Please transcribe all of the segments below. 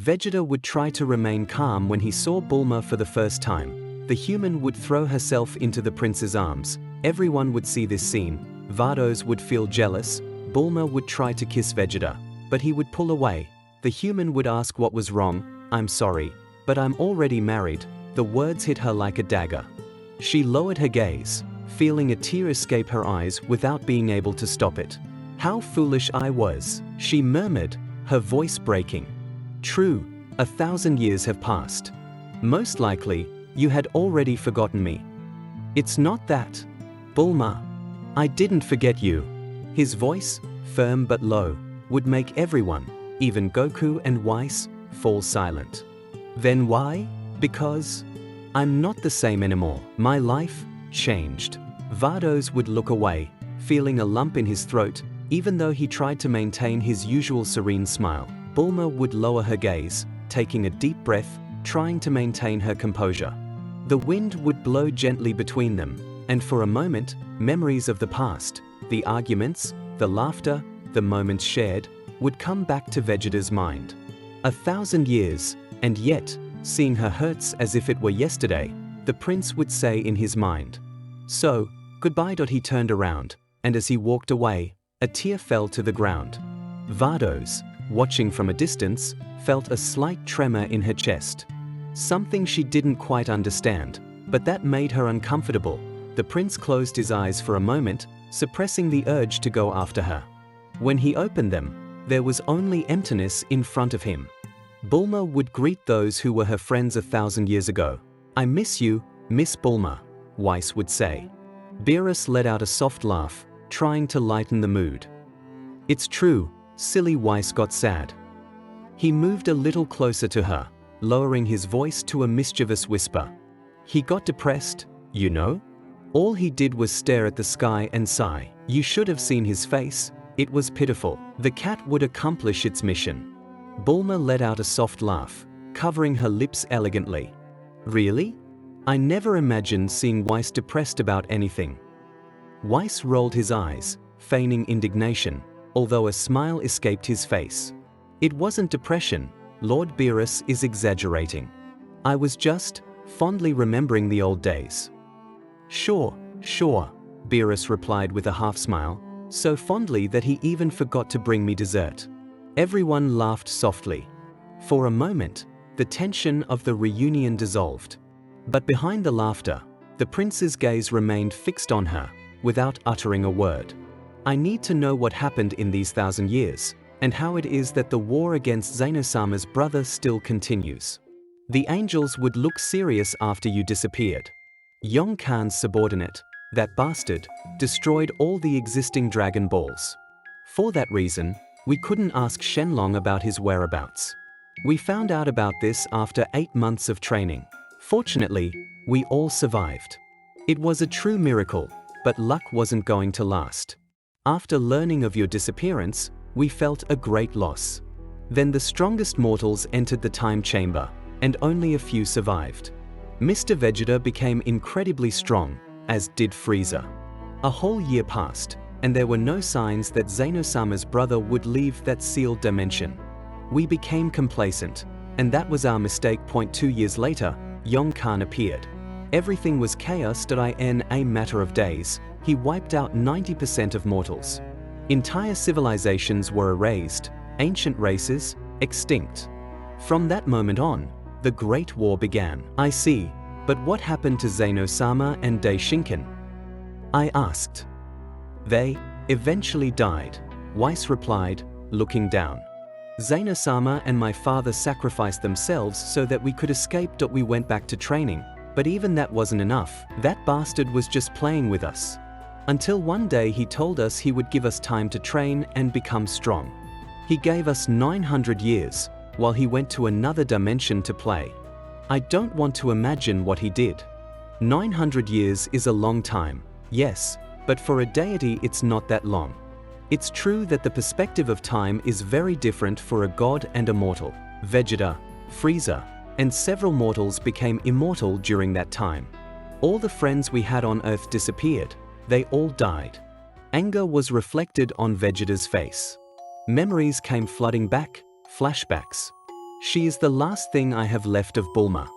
Vegeta would try to remain calm when he saw Bulma for the first time. The human would throw herself into the prince's arms. Everyone would see this scene. Vados would feel jealous. Bulma would try to kiss Vegeta, but he would pull away. The human would ask what was wrong. "I'm sorry, but I'm already married." The words hit her like a dagger. She lowered her gaze, feeling a tear escape her eyes without being able to stop it. "How foolish I was," she murmured, her voice breaking. "True, 1,000 years have passed. Most likely, you had already forgotten me." "It's not that, Bulma. I didn't forget you." His voice, firm but low, would make everyone, even Goku and Whis, fall silent. "Then why?" "Because I'm not the same anymore. My life changed." Vados would look away, feeling a lump in his throat, even though he tried to maintain his usual serene smile. Bulma would lower her gaze, taking a deep breath, trying to maintain her composure. The wind would blow gently between them, and for a moment, memories of the past, the arguments, the laughter, the moments shared, would come back to Vegeta's mind. 1,000 years, and yet, seeing her hurts as if it were yesterday, the prince would say in his mind. "So, goodbye." He turned around, and as he walked away, a tear fell to the ground. Vados, watching from a distance, felt a slight tremor in her chest. Something she didn't quite understand, but that made her uncomfortable. The prince closed his eyes for a moment, suppressing the urge to go after her. When he opened them, there was only emptiness in front of him. Bulma would greet those who were her friends 1,000 years ago. "I miss you, Miss Bulma," Whis would say. Beerus let out a soft laugh, trying to lighten the mood. "It's true," silly Whis got sad. He moved a little closer to her, lowering his voice to a mischievous whisper. "He got depressed, you know?" All he did was stare at the sky and sigh. You should have seen his face. It was pitiful. The cat would accomplish its mission. Bulma let out a soft laugh, covering her lips elegantly. "Really? I never imagined seeing Whis depressed about anything." Whis rolled his eyes, feigning indignation, although a smile escaped his face. "It wasn't depression. Lord Beerus is exaggerating. I was just fondly remembering the old days." Sure, Beerus replied with a half-smile, so fondly that he even forgot to bring me dessert. Everyone laughed softly. For a moment, the tension of the reunion dissolved. But behind the laughter, the prince's gaze remained fixed on her, without uttering a word. "I need to know what happened in these 1,000 years, and how it is that the war against Zeno-sama's brother still continues. The angels would look serious after you disappeared. Yong Khan's subordinate, that bastard, destroyed all the existing Dragon Balls. For that reason, we couldn't ask Shenlong about his whereabouts. We found out about this after 8 months of training. Fortunately, we all survived. It was a true miracle, but luck wasn't going to last. After learning of your disappearance, we felt a great loss. Then the strongest mortals entered the time chamber, and only a few survived. Mr. Vegeta became incredibly strong, as did Frieza. A whole year passed, and there were no signs that Zeno-sama's brother would leave that sealed dimension. We became complacent, and that was our mistake. 2 years later, Yong Khan appeared. Everything was chaos. In a matter of days, he wiped out 90% of mortals. Entire civilizations were erased, ancient races, extinct. From that moment on, the Great War began. "I see, but what happened to Zeno-sama and Daishinkan?" I asked. "They eventually died," Whis replied, looking down. "Zeno-sama and my father sacrificed themselves so that we could escape. We went back to training, but even that wasn't enough. That bastard was just playing with us. Until one day he told us he would give us time to train and become strong. He gave us 900 years, while he went to another dimension to play. I don't want to imagine what he did. 900 years is a long time, yes, but for a deity it's not that long. It's true that the perspective of time is very different for a god and a mortal. Vegeta, Frieza, and several mortals became immortal during that time. All the friends we had on Earth disappeared. They all died." Anger was reflected on Vegeta's face. Memories came flooding back, flashbacks. She is the last thing I have left of Bulma.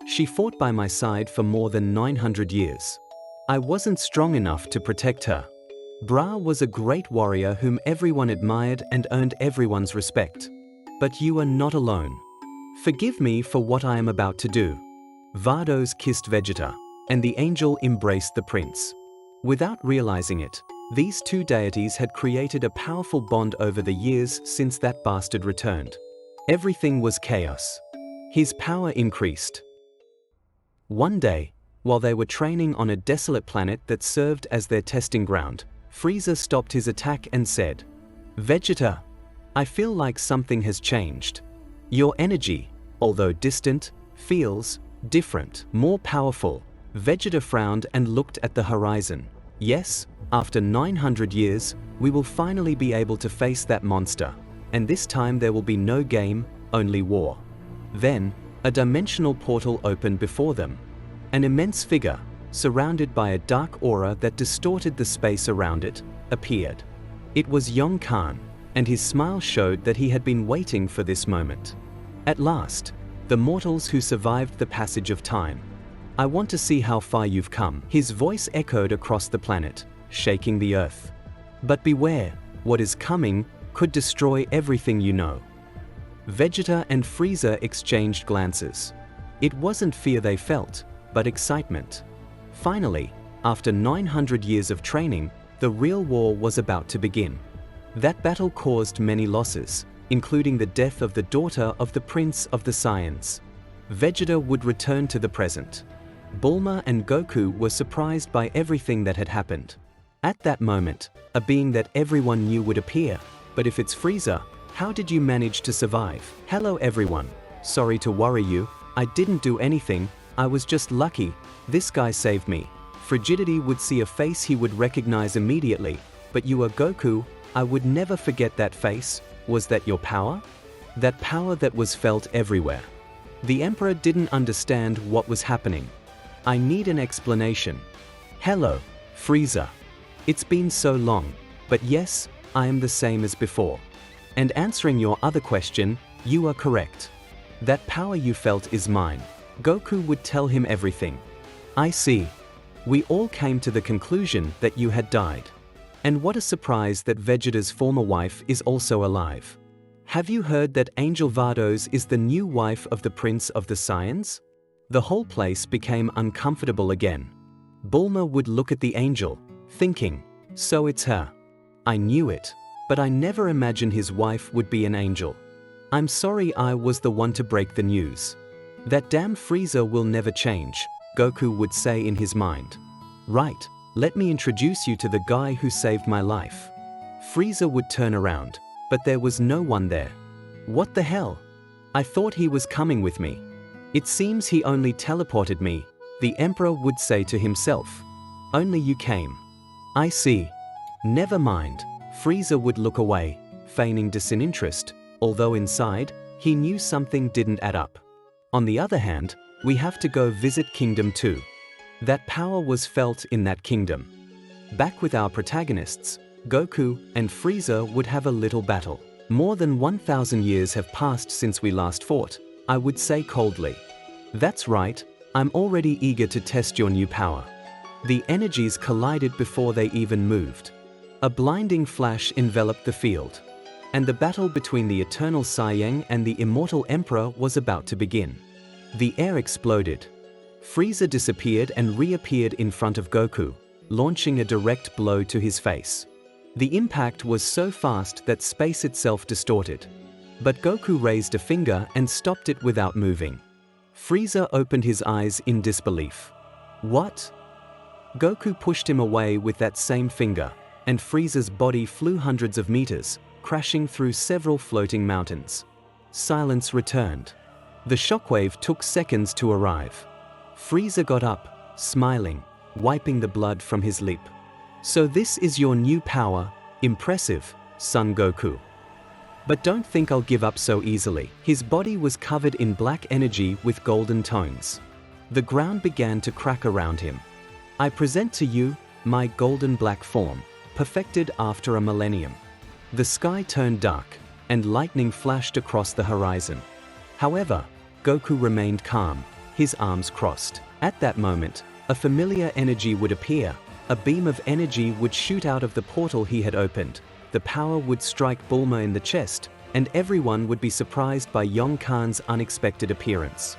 She fought by my side for more than 900 years. I wasn't strong enough to protect her. Bra was a great warrior whom everyone admired and earned everyone's respect. But you are not alone. Forgive me for what I am about to do. Vados kissed Vegeta, and the angel embraced the prince. Without realizing it, these two deities had created a powerful bond over the years since that bastard returned. Everything was chaos. His power increased. One day, while they were training on a desolate planet that served as their testing ground, Frieza stopped his attack and said, "Vegeta, I feel like something has changed. Your energy, although distant, feels different, more powerful." Vegeta frowned and looked at the horizon. Yes, after 900 years, we will finally be able to face that monster. And this time there will be no game, only war. Then, a dimensional portal opened before them. An immense figure, surrounded by a dark aura that distorted the space around it, appeared. It was Yong Khan, and his smile showed that he had been waiting for this moment. At last, the mortals who survived the passage of time. I want to see how far you've come. His voice echoed across the planet, shaking the earth. But beware, what is coming could destroy everything you know. Vegeta and Frieza exchanged glances. It wasn't fear they felt, but excitement. Finally, after 900 years of training, the real war was about to begin. That battle caused many losses, including the death of the daughter of the Prince of the Saiyans. Vegeta would return to the present. Bulma and Goku were surprised by everything that had happened. At that moment, a being that everyone knew would appear. But if it's Frieza, how did you manage to survive? Hello everyone. Sorry to worry you, I didn't do anything, I was just lucky. This guy saved me. Frigidity would see a face he would recognize immediately. But you are Goku, I would never forget that face. Was that your power? That power that was felt everywhere. The Emperor didn't understand what was happening. I need an explanation. Hello, Frieza. It's been so long, but yes, I am the same as before. And answering your other question, you are correct. That power you felt is mine. Goku would tell him everything. I see. We all came to the conclusion that you had died. And what a surprise that Vegeta's former wife is also alive. Have you heard that Angel Vados is the new wife of the Prince of the Saiyans? The whole place became uncomfortable again. Bulma would look at the angel, thinking, so it's her. I knew it, but I never imagined his wife would be an angel. I'm sorry I was the one to break the news. That damn Frieza will never change, Goku would say in his mind. Right, let me introduce you to the guy who saved my life. Frieza would turn around, but there was no one there. What the hell? I thought he was coming with me. It seems he only teleported me, the Emperor would say to himself. Only you came. I see. Never mind. Frieza would look away, feigning disinterest, although inside, he knew something didn't add up. On the other hand, we have to go visit Kingdom 2. That power was felt in that kingdom. Back with our protagonists, Goku and Frieza would have a little battle. More than 1,000 years have passed since we last fought, I would say coldly. That's right, I'm already eager to test your new power. The energies collided before they even moved. A blinding flash enveloped the field. And the battle between the Eternal Saiyang and the Immortal Emperor was about to begin. The air exploded. Frieza disappeared and reappeared in front of Goku, launching a direct blow to his face. The impact was so fast that space itself distorted. But Goku raised a finger and stopped it without moving. Frieza opened his eyes in disbelief. What? Goku pushed him away with that same finger, and Frieza's body flew hundreds of meters, crashing through several floating mountains. Silence returned. The shockwave took seconds to arrive. Frieza got up, smiling, wiping the blood from his lip. So this is your new power, impressive, Son Goku. But don't think I'll give up so easily. His body was covered in black energy with golden tones. The ground began to crack around him. I present to you my golden black form, perfected after a millennium. The sky turned dark, and lightning flashed across the horizon. However, Goku remained calm, his arms crossed. At that moment, a familiar energy would appear. A beam of energy would shoot out of the portal he had opened. The power would strike Bulma in the chest, and everyone would be surprised by Yong Khan's unexpected appearance.